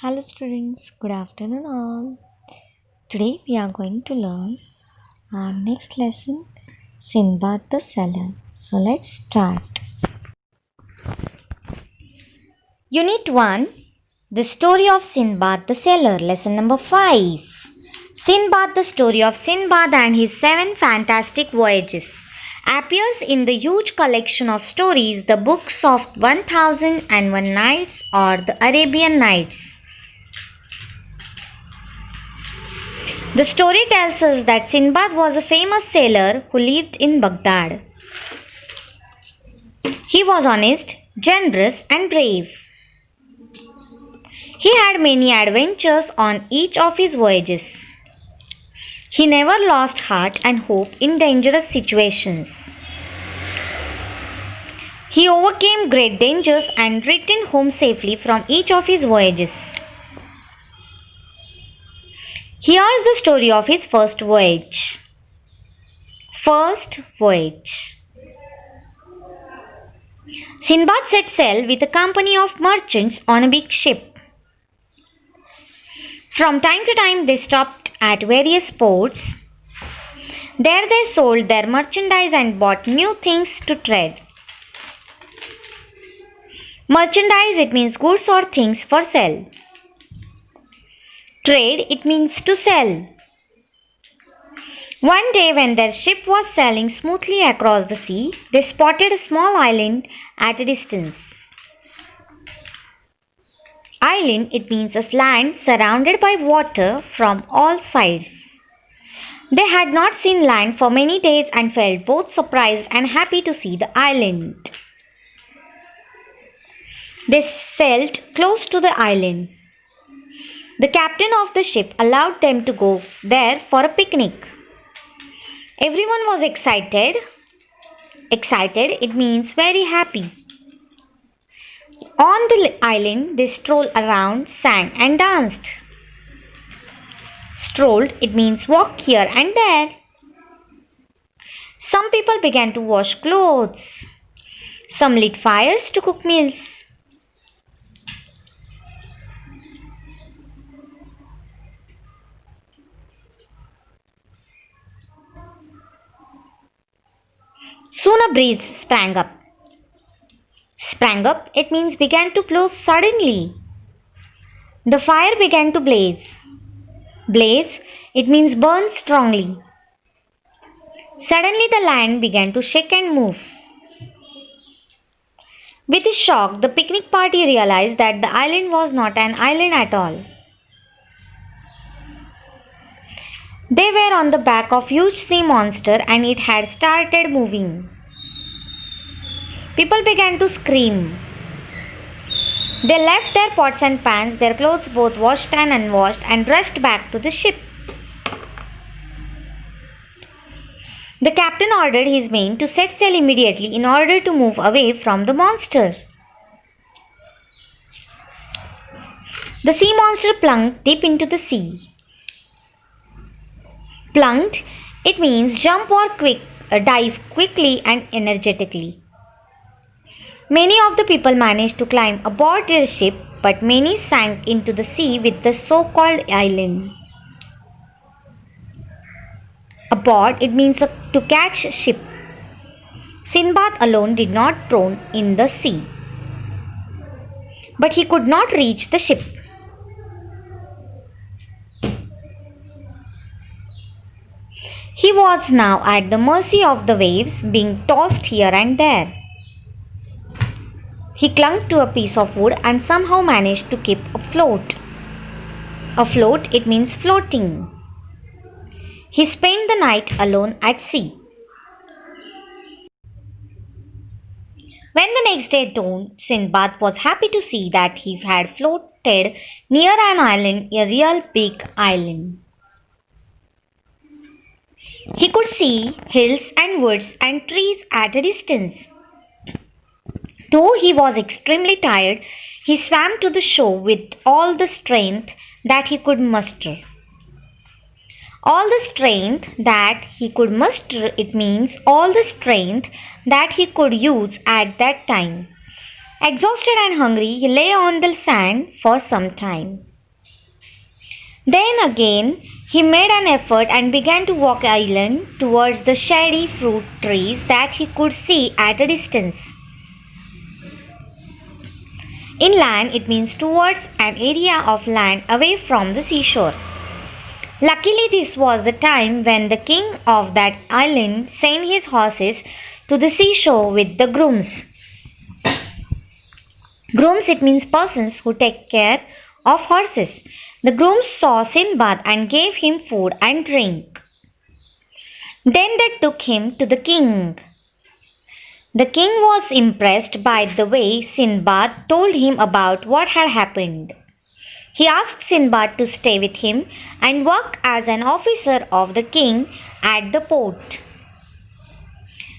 Hello students, good afternoon all. Today we are going to learn our next lesson, Sinbad the Sailor. So let's start. Unit 1, The Story of Sinbad the Sailor, lesson number 5. Sinbad, the story of Sinbad and his 7 fantastic voyages, appears in the huge collection of stories, the books of 1001 Nights or the Arabian Nights. The story tells us that Sinbad was a famous sailor who lived in Baghdad. He was honest, generous, and brave. He had many adventures on each of his voyages. He never lost heart and hope in dangerous situations. He overcame great dangers and returned home safely from each of his voyages. Here's the story of his first voyage. First voyage. Sinbad set sail with a company of merchants on a big ship. From time to time they stopped at various ports. There they sold their merchandise and bought new things to trade. Merchandise, it means goods or things for sale. Trade, it means to sell. One day when their ship was sailing smoothly across the sea, they spotted a small island at a distance. Island, it means a land surrounded by water from all sides. They had not seen land for many days and felt both surprised and happy to see the island. They sailed close to the island. The captain of the ship allowed them to go there for a picnic. Everyone was excited. Excited, it means very happy. On the island, they strolled around, sang and danced. Strolled, it means walk here and there. Some people began to wash clothes. Some lit fires to cook meals. Soon a breeze sprang up. Sprang up, it means began to blow suddenly. The fire began to blaze. Blaze, it means burn strongly. Suddenly the land began to shake and move. With a shock, the picnic party realized that the island was not an island at all. They were on the back of a huge sea monster and it had started moving. People began to scream. They left their pots and pans, their clothes both washed and unwashed, and rushed back to the ship. The captain ordered his men to set sail immediately in order to move away from the monster. The sea monster plunged deep into the sea. Plunged, it means jump or dive quickly and energetically. Many of the people managed to climb aboard their ship, but many sank into the sea with the so-called island. Aboard, it means to catch ship. Sinbad alone did not drown in the sea, but he could not reach the ship. He was now at the mercy of the waves, being tossed here and there. He clung to a piece of wood and somehow managed to keep afloat. Afloat, it means floating. He spent the night alone at sea. When the next day dawned, Sinbad was happy to see that he had floated near an island, a real big island. He could see hills and woods and trees at a distance. Though he was extremely tired, he swam to the shore with all the strength that he could muster. All the strength that he could muster, it means all the strength that he could use at that time. Exhausted and hungry, he lay on the sand for some time. Then again he made an effort and began to walk island towards the shady fruit trees that he could see at a distance. Inland it means towards an area of land away from the seashore. Luckily, this was the time when the king of that island sent his horses to the seashore with the grooms. Grooms it means persons who take care of horses. The grooms saw Sinbad and gave him food and drink. Then they took him to the king. The king was impressed by the way Sinbad told him about what had happened. He asked Sinbad to stay with him and work as an officer of the king at the port.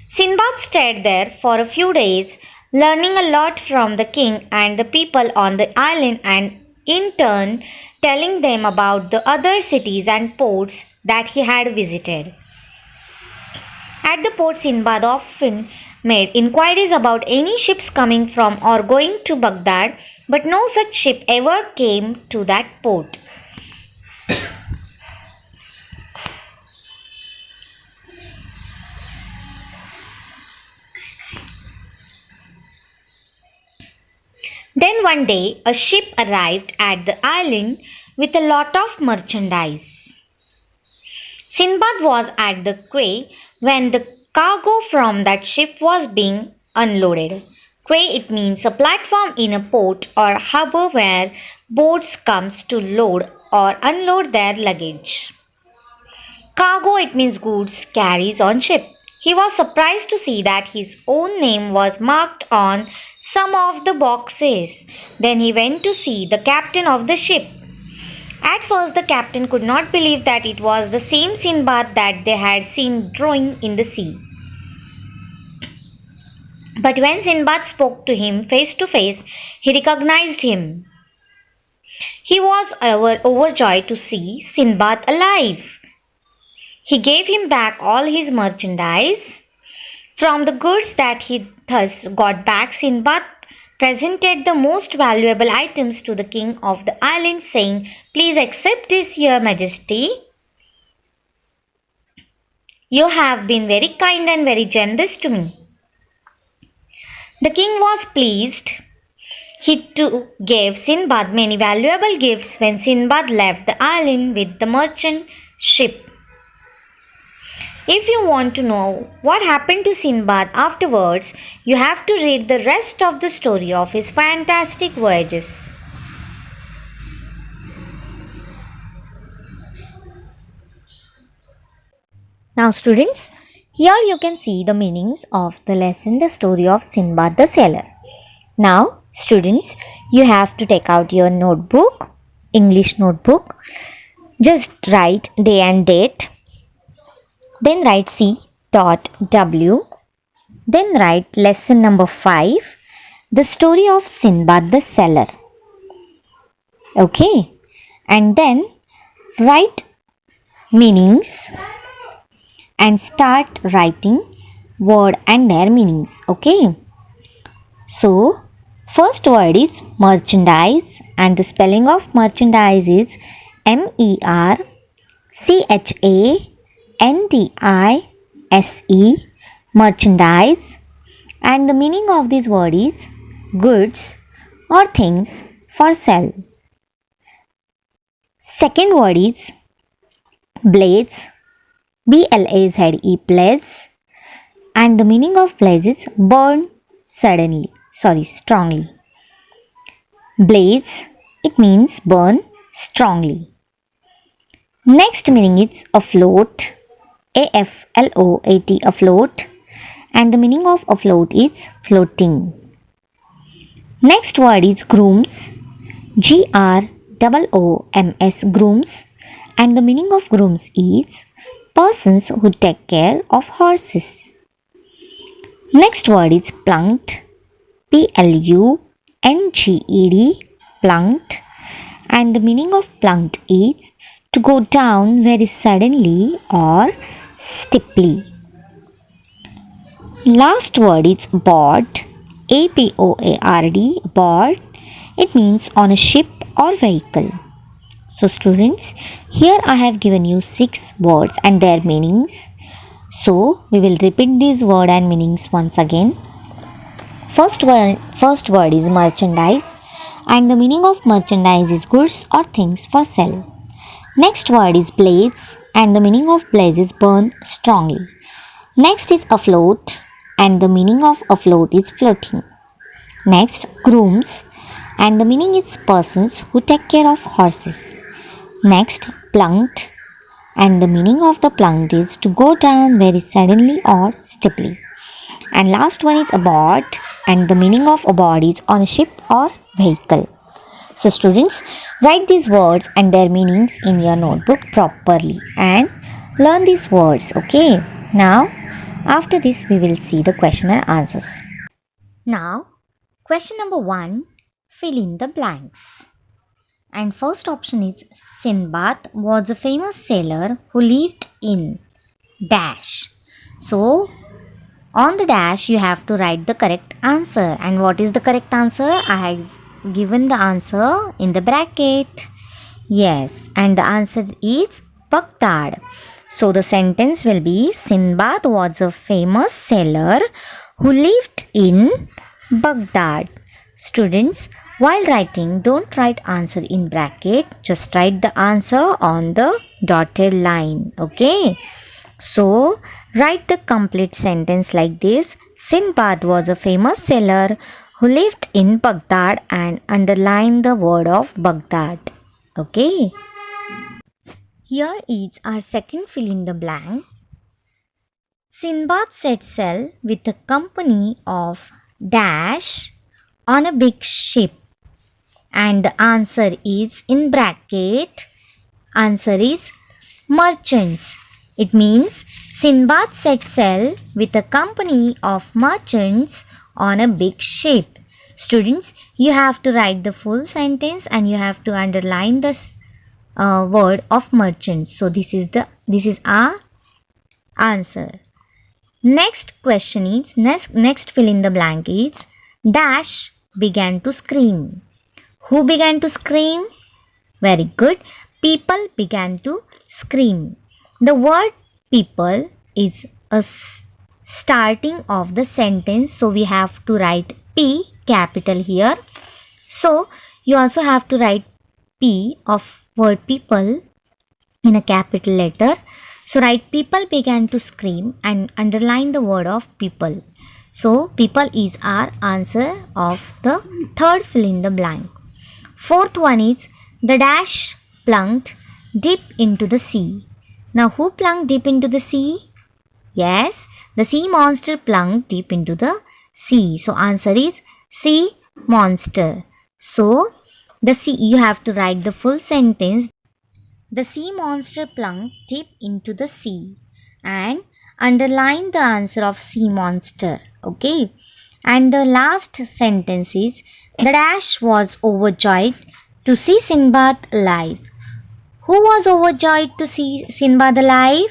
Sinbad stayed there for a few days, learning a lot from the king and the people on the island, and in turn telling them about the other cities and ports that he had visited. At the port, Sinbad often made inquiries about any ships coming from or going to Baghdad, but no such ship ever came to that port. Then one day a ship arrived at the island with a lot of merchandise. Sinbad was at the quay when the cargo from that ship was being unloaded. Quay it means a platform in a port or harbor where boats comes to load or unload their luggage. Cargo it means goods carries on ship. He was surprised to see that his own name was marked on some of the boxes. Then he went to see the captain of the ship. At first the captain could not believe that it was the same Sinbad that they had seen rowing in the sea. But when Sinbad spoke to him face to face, he recognized him. He was overjoyed to see Sinbad alive. He gave him back all his merchandise. From the goods that he thus got back, Sinbad presented the most valuable items to the king of the island, saying, "Please accept this, your majesty. You have been very kind and very generous to me." The king was pleased. He too gave Sinbad many valuable gifts when Sinbad left the island with the merchant ship. If you want to know what happened to Sinbad afterwards, you have to read the rest of the story of his fantastic voyages. Now students, here you can see the meanings of the lesson, the story of Sinbad the Sailor. Now students, you have to take out your notebook, English notebook. Just write day and date. Then write C.W. Then write lesson number 5, the story of Sinbad the Sailor. Okay. And then write meanings and start writing word and their meanings. Okay. So, first word is merchandise, and the spelling of merchandise is MERCHANDISE, merchandise, and the meaning of this word is goods or things for sale. Second word is blaze, BLAZE, blaze, and the meaning of blaze is burn strongly. Blaze, it means burn strongly. Next meaning is afloat, AFLOAT, afloat, and the meaning of afloat is floating. Next word is grooms, GROOMS, grooms, and the meaning of grooms is persons who take care of horses. Next word is plunked, PLUNGED, plunked, and the meaning of plunked is to go down very suddenly or steeply. Last word is board, ABOARD, board. It means on a ship or vehicle. So students, here I have given you 6 words and their meanings. So we will repeat these word and meanings once again. First word is merchandise, and the meaning of merchandise is goods or things for sale. Next word is blaze, and the meaning of blaze is burn strongly. Next is afloat, and the meaning of afloat is floating. Next, grooms, and the meaning is persons who take care of horses. Next, plunked, and the meaning of the plunked is to go down very suddenly or steeply. And last one is aboard, and the meaning of aboard is on a ship or vehicle. So students, write these words and their meanings in your notebook properly and learn these words, okay? Now, after this we will see the question and answers. Now, question number 1, fill in the blanks. And first option is Sinbad was a famous sailor who lived in dash. So, on the dash you have to write the correct answer. And what is the correct answer? I have given the answer in the bracket. Yes, and the answer is Baghdad. So the sentence will be Sinbad was a famous sailor who lived in Baghdad. Students, while writing, don't write answer in bracket. Just write the answer on the dotted line. Okay. So write the complete sentence like this. Sinbad was a famous sailor who lived in Baghdad, and underline the word of Baghdad. Okay. Here is our second fill in the blank. Sinbad set sail with a company of dash on a big ship. And the answer is in bracket. Answer is merchants. It means Sinbad set sail with a company of merchants on a big ship. Students, you have to write the full sentence and you have to underline the word of merchants. So this is our answer. Next question is next fill in the blank is dash began to scream. Who began to scream? Very good. People began to scream. The word people is a starting of the sentence, so we have to write P capital here. So you also have to write P of word people in a capital letter. So write people began to scream and underline the word of people. So people is our answer of the third fill in the blank. Fourth one is the dash plunked deep into the sea. Now who plunked deep into the sea? Yes, the sea monster plunked deep into the sea. So answer is sea monster. So the sea, you have to write the full sentence. The sea monster plunked deep into the sea and underline the answer of sea monster. Okay. And the last sentence is the dash was overjoyed to see Sinbad alive. Who was overjoyed to see Sinbad alive?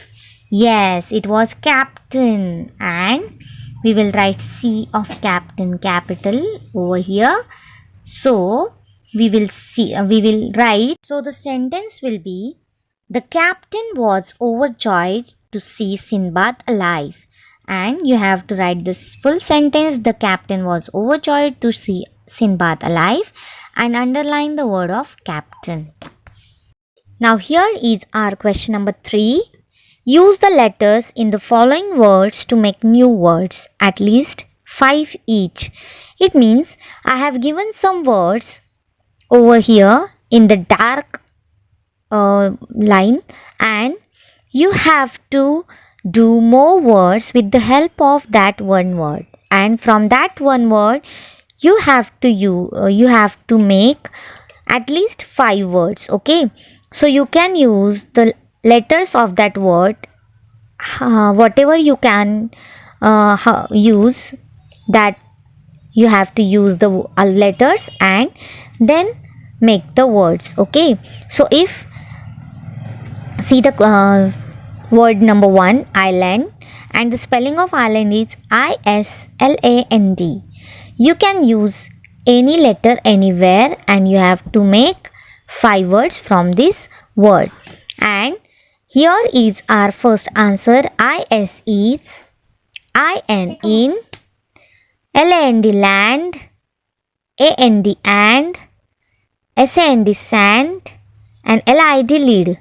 Yes, it was captain, and we will write C of captain capital over here. So we will write, so the sentence will be the captain was overjoyed to see Sinbad alive. And you have to write this full sentence. The captain was overjoyed to see Sinbad alive and underline the word of captain. Now here is our question number 3. Use the letters in the following words to make new words, at least 5 each. It means I have given some words over here in the dark line, and you have to do more words with the help of that one word, and from that one word you have to make at least 5 words. Okay, so you can use the letters of that word, whatever you can use, that you have to use the letters and then make the words. Okay, so if see the word number 1, island, and the spelling of island is ISLAND. You can use any letter anywhere and you have to make 5 words from this word. And here is our first answer. IS is IN in, LAND land, AND and, SAND sand, and LID lead.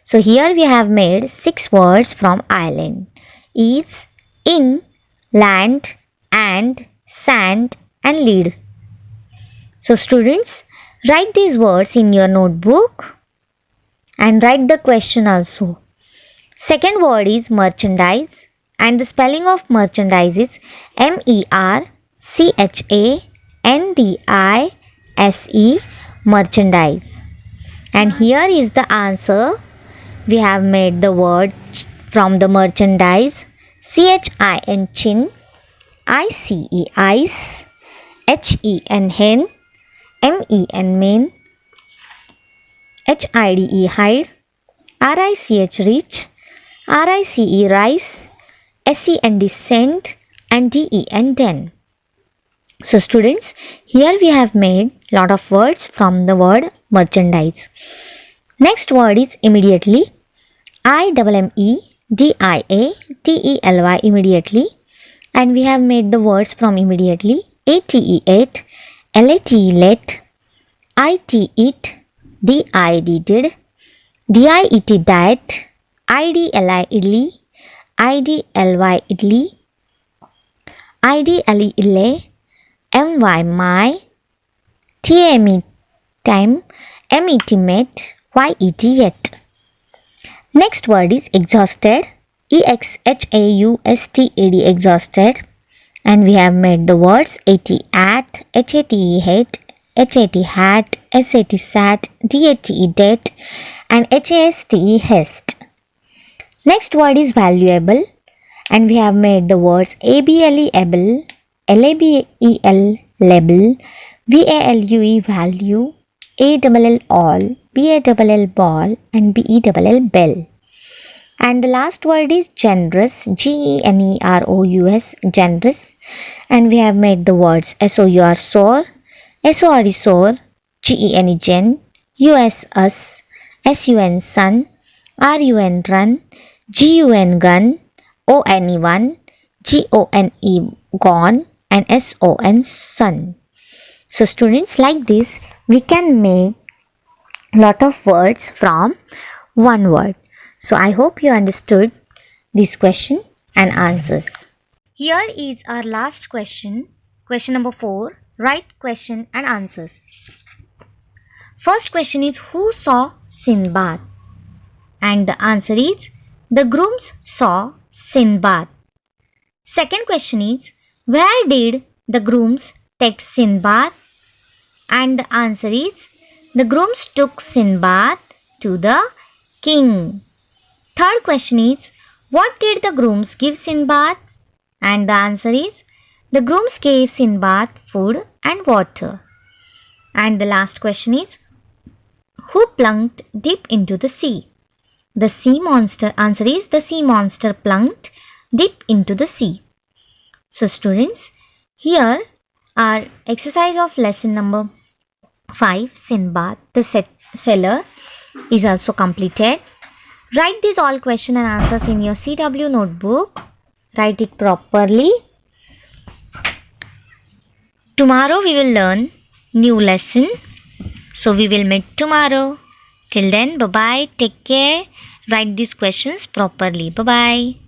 So here we have made 6 words from island. Is, in, land, and, sand, and lead. So students, write these words in your notebook and write the question also. Second word is merchandise, and the spelling of merchandise is MERCHANDISE, merchandise. And here is the answer. We have made the word from the merchandise. CHIN, chin, ICE, ice, HEN, hen, MEN, main, HIDE, hide, RICH, rich, RICE, rice, SEND, send, and DEN, den. So students, here we have made lot of words from the word merchandise. Next word is immediately. IMMEDIATELY, immediately. And we have made the words from immediately. ATE, ate, LATE, let, IT, it, DID, did, DIET, diet, IDLI, idly, IDLY, idly, IDLE, ille, MY, my, TME, time, MET, met, YET, yet. Next word is exhausted. EXHAUSTED, exhausted. And we have made the words AT, at, HATE, hate, HAT, hat, SAT, sat, DATE, det, and HASTE, hest. Next word is valuable, and we have made the words ABLE, able, LABEL, label, VALUE, value, ALL, all, BALL, ball, and BELL, bell. And the last word is generous, GENEROUS, generous. And we have made the words SOUR, soar, SORE, soar, GENE, gen, US, us, SUN, sun, RUN, run, GUN, gun, ONE, one, GONE, gone, and SON, sun. So students, like this, we can make lot of words from one word. So I hope you understood this question and answers. Here is our last question. Question number 4. Write question and answers. First question is, who saw Sinbad? And the answer is, the grooms saw Sinbad. Second question is, where did the grooms take Sinbad? And the answer is, the grooms took Sinbad to the king. Third question is, what did the grooms give Sinbad? And the answer is, the grooms gave Sinbad food and water. And the last question is, who plunked deep into the sea? The sea monster. Answer is, the sea monster plunked deep into the sea. So students, here our exercise of lesson number 5, Sinbad the Sailor, is also completed. Write these all question and answers in your CW notebook. Write it properly. Tomorrow we will learn new lesson. So we will meet tomorrow. Till then, bye-bye. Take care. Write these questions properly. Bye-bye.